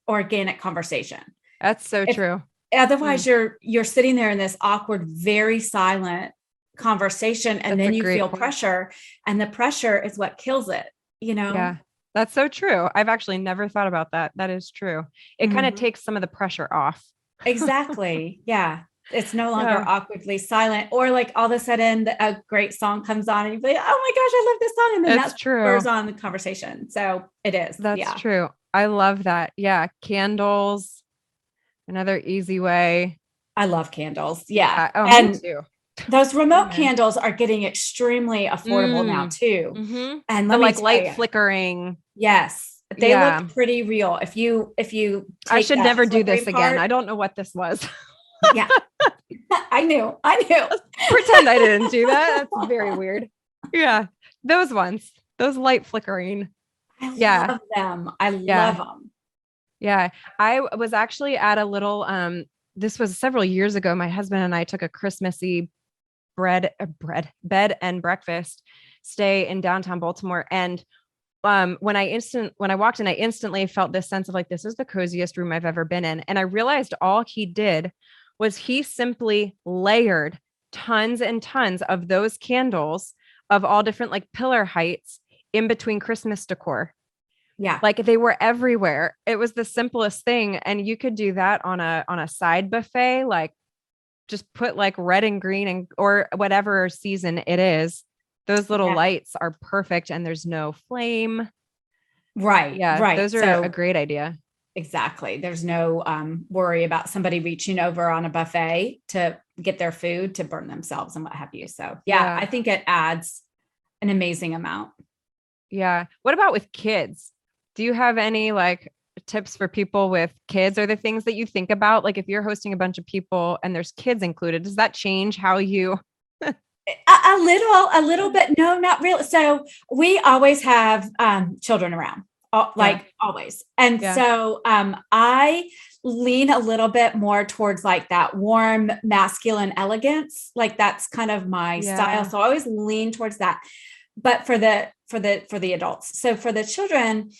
organic conversation. That's so true. Otherwise, you're sitting there in this awkward, very silent conversation, and then you feel pressure, and the pressure is what kills it, you know? Yeah, that's so true. I've actually never thought about that. That is true. It kind of takes some of the pressure off. Exactly. Yeah. It's no longer awkwardly silent, or like all of a sudden a great song comes on and you're like, oh my gosh, I love this song. And then that spurs on the conversation. So it is. That's true. I love that. Yeah. Candles. Another easy way. I love candles. Yeah. Oh, and me too. Those remote candles are getting extremely affordable now too. Mm-hmm. And the like light flickering. Yes. They look pretty real. If you I should never do this again. I don't know what this was. Yeah. I knew. Pretend I didn't do that. That's very weird. Yeah. Those ones. Those light flickering. I love them. I love them. Yeah. I was actually at a little, this was several years ago. My husband and I took a Christmassy bed and breakfast stay in downtown Baltimore. And when I walked in, I instantly felt this sense of like, this is the coziest room I've ever been in. And I realized all he did was he simply layered tons and tons of those candles of all different like pillar heights in between Christmas decor. Yeah. Like they were everywhere. It was the simplest thing. And you could do that on a side buffet, like just put like red and green or whatever season it is. Those little lights are perfect and there's no flame. Right. Yeah. Right. Those are a great idea. Exactly. There's no worry about somebody reaching over on a buffet to get their food to burn themselves and what have you. So I think it adds an amazing amount. Yeah. What about with kids? Do you have any like tips for people with kids? Are there things that you think about? Like if you're hosting a bunch of people and there's kids included, does that change how you? a little bit. No, not really. So we always have children around, always. And so I lean a little bit more towards like that warm masculine elegance. Like that's kind of my style. So I always lean towards that. But for the adults. So for the children,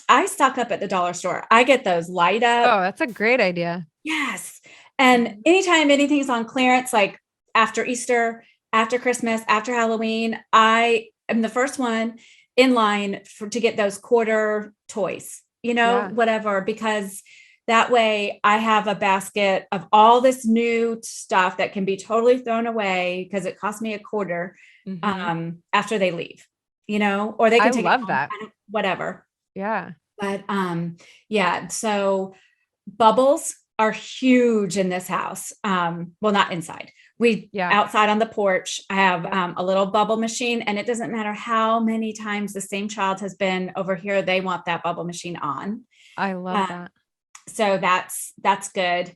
I stock up at the dollar store. I get those light up. Oh, that's a great idea. Yes. And anytime anything's on clearance, like after Easter, after Christmas, after Halloween, I am the first one in line to get those quarter toys, whatever, because that way I have a basket of all this new stuff that can be totally thrown away because it cost me a quarter after they leave, or they can take love that. Whatever. Yeah. But so bubbles are huge in this house. Well, not inside. Outside on the porch, I have a little bubble machine, and it doesn't matter how many times the same child has been over here. They want that bubble machine on. I love that. So that's good.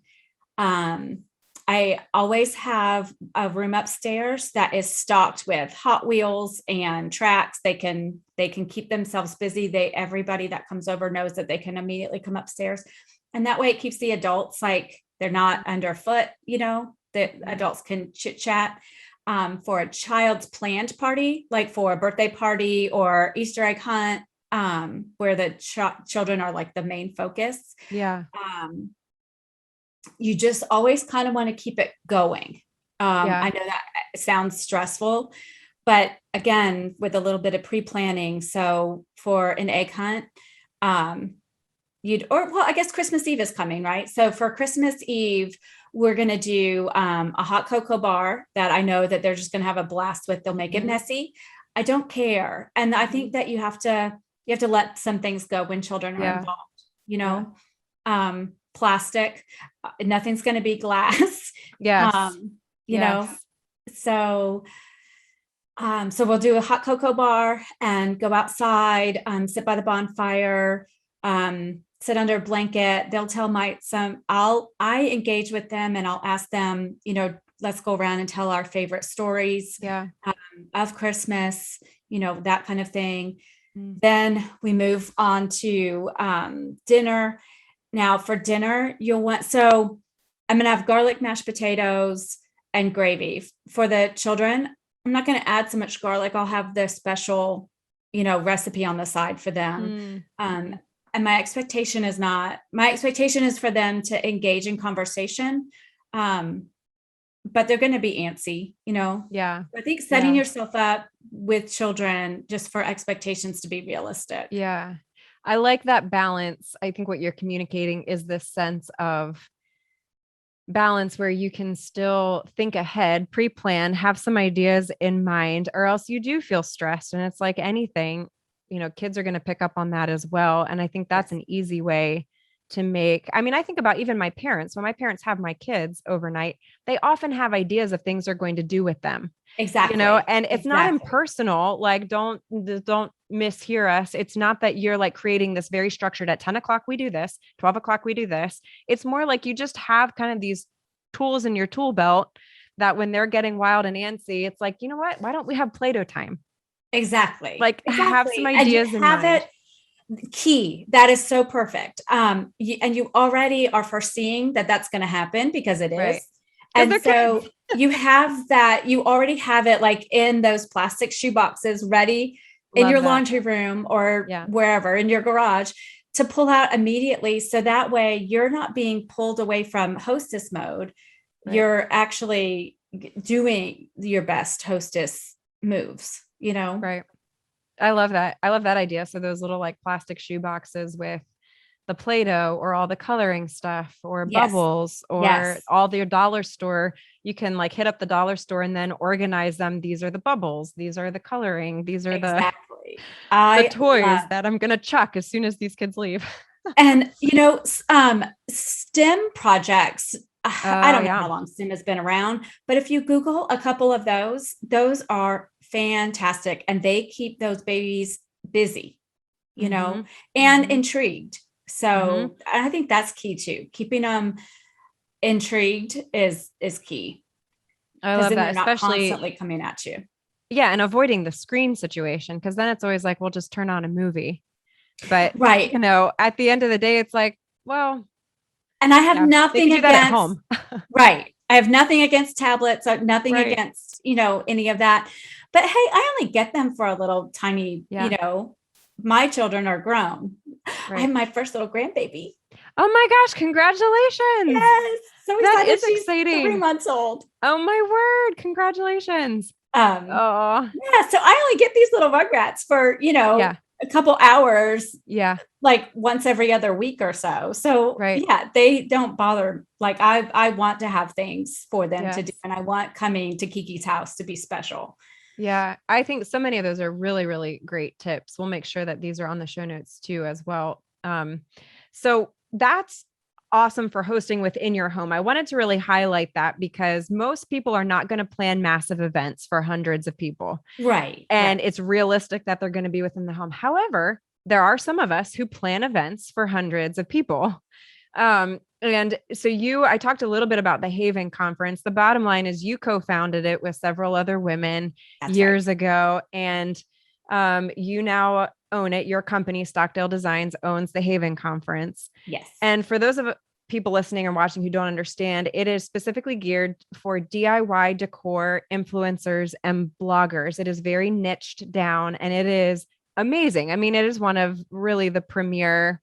I always have a room upstairs that is stocked with Hot Wheels and tracks. They can keep themselves busy. Everybody that comes over knows that they can immediately come upstairs. And that way it keeps the adults, like, they're not underfoot, the adults can chit chat. For a child's planned party, like for a birthday party or Easter egg hunt, where the children are like the main focus. Yeah. You just always kind of want to keep it going. I know that sounds stressful, but again, with a little bit of pre-planning. So for an egg hunt, I guess Christmas Eve is coming, right? So for Christmas Eve, we're going to do a hot cocoa bar that I know that they're just going to have a blast with. They'll make it messy. I don't care. And I think that you have to let some things go when children are involved, plastic, nothing's going to be glass. Yes. So we'll do a hot cocoa bar and go outside, sit by the bonfire, sit under a blanket. They'll tell I engage with them and I'll ask them, let's go around and tell our favorite stories of Christmas, that kind of thing. Then we move on to dinner. Now for dinner, I'm going to have garlic mashed potatoes and gravy. For the children, I'm not going to add so much garlic. I'll have the special, recipe on the side for them. And my expectation is for them to engage in conversation. But they're going to be antsy, Yeah. I think setting yourself up with children just for expectations to be realistic. Yeah. I like that balance. I think what you're communicating is this sense of balance where you can still think ahead, pre-plan, have some ideas in mind, or else you do feel stressed. And it's like anything, kids are going to pick up on that as well. And I think that's an easy way to I think about even my parents. When my parents have my kids overnight, they often have ideas of things they're going to do with them. Exactly. And it's not impersonal. Like, don't mishear us. It's not that you're like creating this very structured at 10 o'clock, we do this, 12 o'clock, we do this. It's more like you just have kind of these tools in your tool belt that when they're getting wild and antsy, it's like, you know what, why don't we have Play-Doh time? Exactly. Like have some ideas in mind. It key. That is so perfect. And you already are foreseeing that that's going to happen because it is. Right. And so you have that, you already have it like in those plastic shoe boxes ready in your laundry room or wherever in your garage to pull out immediately. So that way you're not being pulled away from hostess mode. Right. You're actually doing your best hostess moves, Right. I love that. I love that idea. So those little like plastic shoe boxes with the Play-Doh or all the coloring stuff or bubbles or all the dollar store, you can like hit up the dollar store and then organize them. These are the bubbles. These are the coloring. These are the toys that I'm going to chuck as soon as these kids leave. And, STEM projects, I don't know how long STEM has been around, but if you Google a couple of those are fantastic. And they keep those babies busy, and intrigued. So I think that's key too. Keeping them intrigued is key. I love that. They're not constantly coming at you. Yeah. And avoiding the screen situation. Cause then it's always like, we'll just turn on a movie, but at the end of the day, it's like, well, and I have nothing against that at home. Right. I have nothing against tablets, nothing against, any of that. But hey, I only get them for a little tiny, my children are grown. Right. I have my first little grandbaby. Oh my gosh, congratulations. Yes. So that is exciting. 3 months old. Oh my word. Congratulations. Yeah. So I only get these little rugrats for, a couple hours. Yeah. Like once every other week or so. So they don't bother. Like I want to have things for them to do. And I want coming to Kiki's house to be special. Yeah. I think so many of those are really, really great tips. We'll make sure that these are on the show notes too, as well. So that's awesome for hosting within your home. I wanted to really highlight that because most people are not going to plan massive events for hundreds of people. Right. And it's realistic that they're going to be within the home. However, there are some of us who plan events for hundreds of people. And so I talked a little bit about the Haven conference. The bottom line is you co-founded it with several other women years ago, and you now own it. Your company, Stockdale Designs, owns the Haven conference. Yes. And for those of people listening and watching who don't understand, it is specifically geared for DIY decor influencers and bloggers. It is very niched down, and it is amazing. I mean, it is one of really the premier,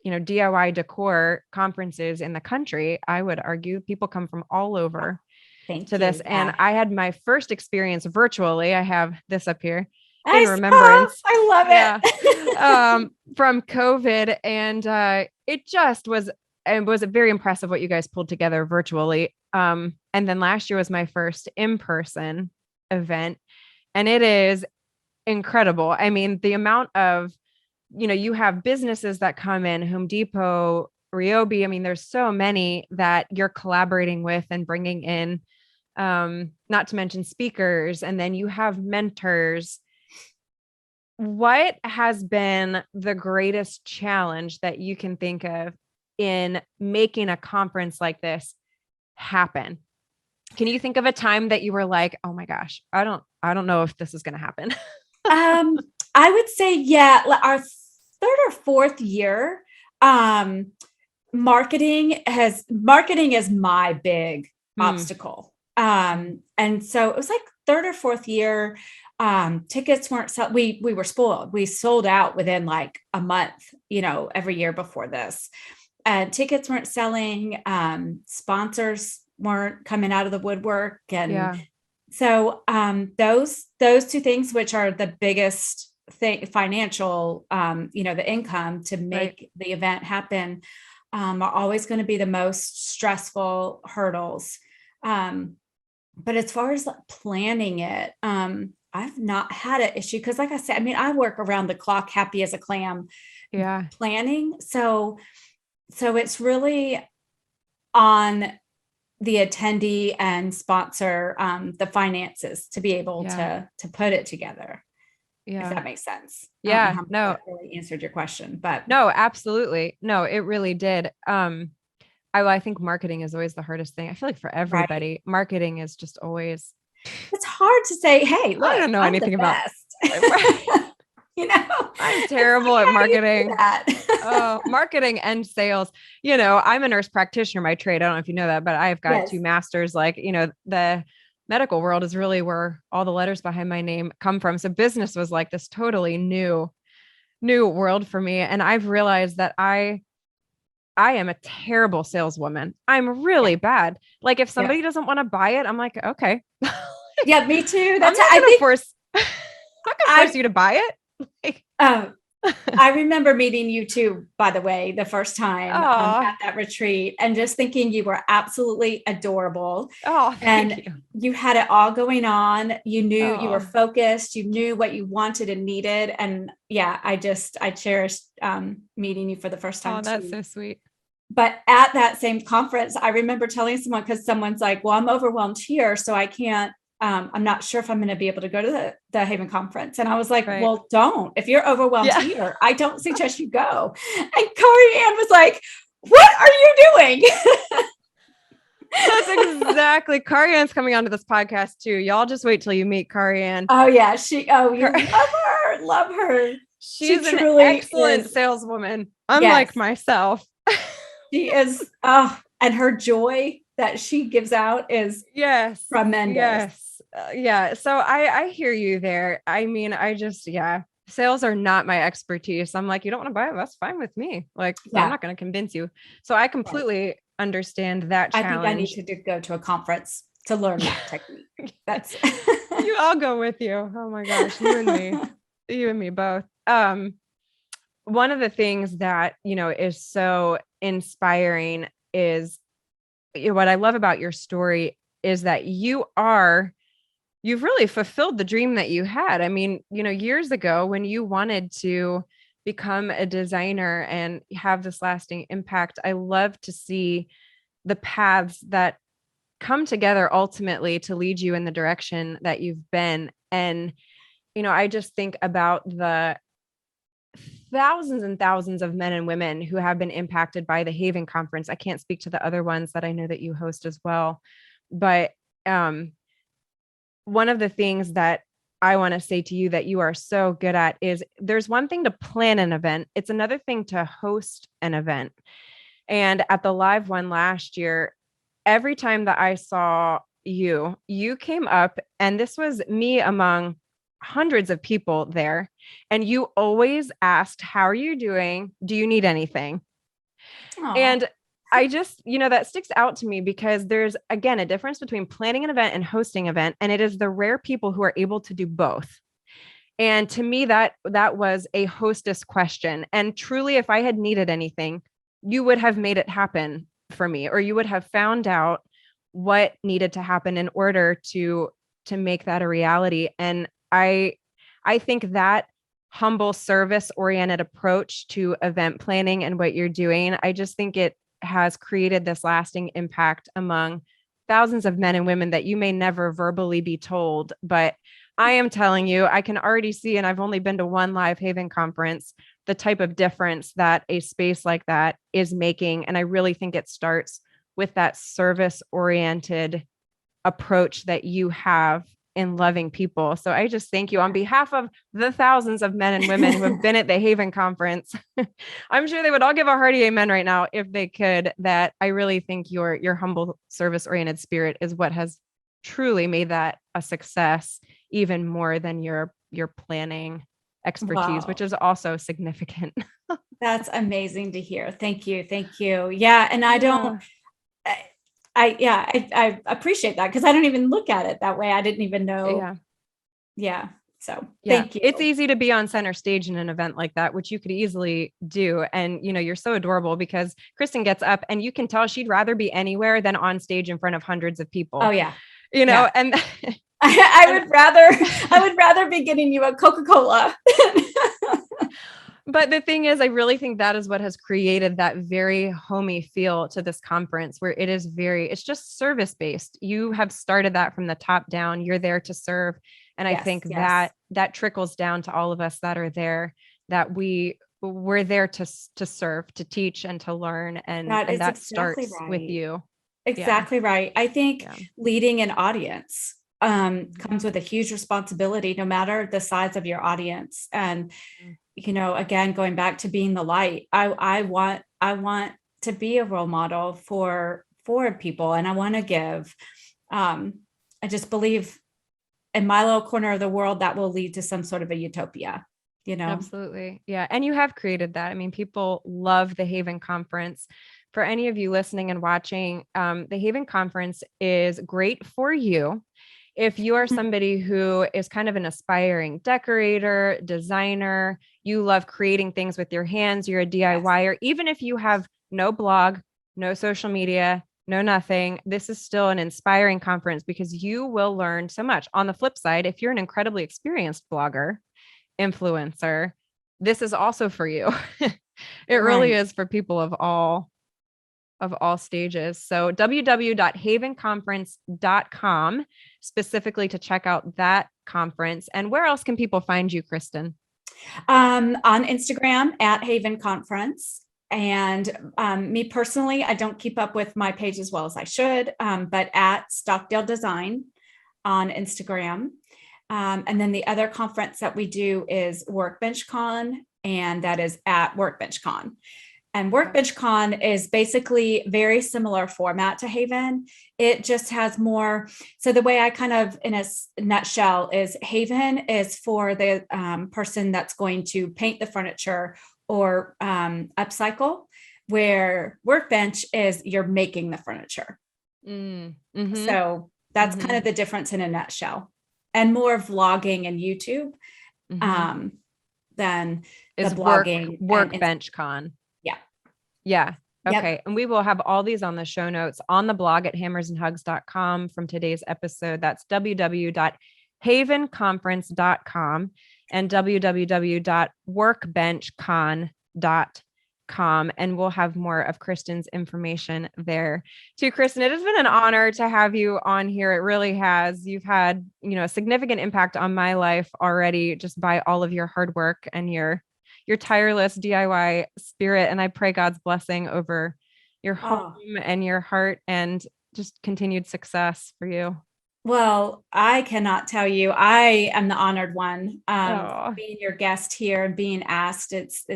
DIY decor conferences in the country. I would argue people come from all over to this. And I had my first experience virtually. I have this up here in remembrance. I love it. From COVID. And it was very impressive what you guys pulled together virtually. And then last year was my first in-person event, and it is incredible. I mean, the amount of, you have businesses that come in, Home Depot, Ryobi. I mean, there's so many that you're collaborating with and bringing in, not to mention speakers. And then you have mentors. What has been the greatest challenge that you can think of in making a conference like this happen? Can you think of a time that you were like, oh my gosh, I don't know if this is going to happen? I would say, yeah, our third or fourth year, marketing is my big obstacle. And so it was like third or fourth year, tickets weren't we were spoiled. We sold out within like a month, every year before this, and tickets weren't selling. Sponsors weren't coming out of the woodwork. And so, those two things, which are the biggest thing, financial, the income to make the event happen, are always going to be the most stressful hurdles. But as far as planning it, I've not had an issue because, like I said, I mean, I work around the clock, happy as a clam, planning. So it's really on the attendee and sponsor, the finances to be able to put it together. If that makes sense. Yeah. No, that really answered your question, but no, absolutely. No, it really did. I think marketing is always the hardest thing. I feel like for everybody, marketing is just always. It's hard to say, hey, look, I don't know anything about. I'm terrible at marketing. Marketing and sales. I'm a nurse practitioner, my trade. I don't know if you know that, but I've got 2 masters. Like, the medical world is really where all the letters behind my name come from. So business was like this totally new world for me. And I've realized that I am a terrible saleswoman. I'm really bad. Like if somebody doesn't want to buy it, I'm like, okay. Yeah, me too. That's I'm not going to force you to buy it. I remember meeting you too, by the way, the first time at that retreat, and just thinking you were absolutely adorable. Oh, thank you. You had it all going on. You knew you were focused. You knew what you wanted and needed. And I cherished meeting you for the first time. Oh, that's so sweet. But at that same conference, I remember telling someone, because someone's like, well, I'm overwhelmed here, so I can't. I'm not sure if I'm going to be able to go to the Haven conference. And I was like, well, don't. If you're overwhelmed here, I don't suggest you go. And Corey Ann was like, what are you doing? That's exactly. Corey Ann's coming onto this podcast too. Y'all just wait till you meet Corey Ann. Oh yeah. Love her. She's an excellent saleswoman. Unlike myself. She is. And her joy that she gives out is tremendous. Yes. So I hear you there. I mean, sales are not my expertise. I'm like, you don't want to buy it? That's fine with me. Like, I'm not going to convince you. So I completely understand that challenge. I think I need to go to a conference to learn that technique. That's I'll go with you. Oh my gosh. You and me both. One of the things that, is so inspiring is what I love about your story is that you've really fulfilled the dream that you had. I mean, years ago when you wanted to become a designer and have this lasting impact, I love to see the paths that come together ultimately to lead you in the direction that you've been. And, I just think about the thousands and thousands of men and women who have been impacted by the Haven Conference. I can't speak to the other ones that I know that you host as well. But one of the things that I want to say to you that you are so good at is there's one thing to plan an event. It's another thing to host an event. And at the live one last year, every time that I saw you came up, and this was me among hundreds of people there. And you always asked, how are you doing? Do you need anything? Aw. And I just, that sticks out to me because there's, again, a difference between planning an event and hosting an event. And it is the rare people who are able to do both. And to me, that was a hostess question. And truly, if I had needed anything, you would have made it happen for me, or you would have found out what needed to happen in order to make that a reality. And I think that humble service-oriented approach to event planning and what you're doing, I just think it has created this lasting impact among thousands of men and women that you may never verbally be told. But I am telling you, I can already see, and I've only been to one live Haven conference, the type of difference that a space like that is making. And I really think it starts with that service-oriented approach that you have in loving people. So I just thank you on behalf of the thousands of men and women who have been at the Haven conference. I'm sure they would all give a hearty amen right now if they could, that I really think your humble service-oriented spirit is what has truly made that a success, even more than your planning expertise, Wow. which is also significant. That's amazing to hear. Thank you. Thank you. Yeah. And I appreciate that because I don't even look at it that way. I didn't even know. Yeah. Yeah. So Yeah. thank you. It's easy to be on center stage in an event like that, which you could easily do. And, you're so adorable because Kristin gets up and you can tell she'd rather be anywhere than on stage in front of hundreds of people. Oh yeah. And I would rather be getting you a Coca-Cola. But the thing is, I really think that is what has created that very homey feel to this conference, where it's just service-based. You have started that from the top down. You're there to serve. And I think that trickles down to all of us that are there, that we're there to serve, to teach, and to learn. And that exactly starts right. with you. Exactly right. I think leading an audience comes with a huge responsibility, no matter the size of your audience. And again, going back to being the light, I want to be a role model for people, and I want to give. I just believe in my little corner of the world that will lead to some sort of a utopia. Absolutely, yeah. And you have created that. I mean, people love the Haven Conference. For any of you listening and watching, the Haven Conference is great for you if you are somebody who is kind of an aspiring decorator, designer, you love creating things with your hands, you're a DIYer, even if you have no blog, no social media, no nothing, this is still an inspiring conference because you will learn so much. On the flip side, if you're an incredibly experienced blogger, influencer, this is also for you. It really is for people of all stages. So www.havenconference.com specifically to check out that conference. And where else can people find you, Kristin? On Instagram at Haven Conference. And me personally, I don't keep up with my page as well as I should, but at Stockdale Design on Instagram. And then the other conference that we do is Workbench Con, and that is at Workbench Con. And Workbench Con is basically very similar format to Haven. It just has more. So the way I kind of, in a nutshell, is Haven is for the person that's going to paint the furniture or upcycle, where Workbench is you're making the furniture. Mm-hmm. So that's kind of the difference in a nutshell, and more vlogging and YouTube than is the blogging. Workbench Con. Yeah. Okay. Yep. And we will have all these on the show notes on the blog at hammersandhugs.com from today's episode. That's www.havenconference.com and www.workbenchcon.com. And we'll have more of Kristin's information there too. Kristin, it has been an honor to have you on here. It really has. You've had, a significant impact on my life already just by all of your hard work and your your tireless DIY spirit. And I pray God's blessing over your home and your heart and just continued success for you. Well, I cannot tell you, I am the honored one, being your guest here and being asked. It's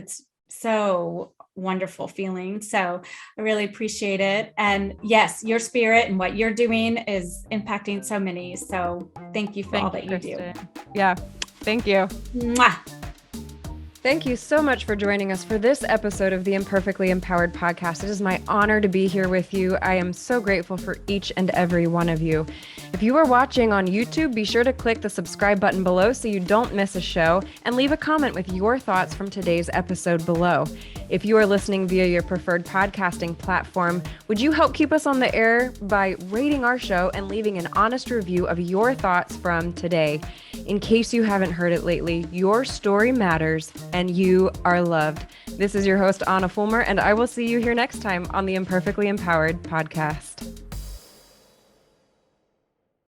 so wonderful feeling. So I really appreciate it. And yes, your spirit and what you're doing is impacting so many. So thank you for all that you do. Yeah. Thank you. Mwah. Thank you so much for joining us for this episode of the Imperfectly Empowered podcast. It is my honor to be here with you. I am so grateful for each and every one of you. If you are watching on YouTube, be sure to click the subscribe button below so you don't miss a show, and leave a comment with your thoughts from today's episode below. If you are listening via your preferred podcasting platform, would you help keep us on the air by rating our show and leaving an honest review of your thoughts from today? In case you haven't heard it lately, your story matters and you are loved. This is your host, Ahnafulmer, and I will see you here next time on the Imperfectly Empowered podcast.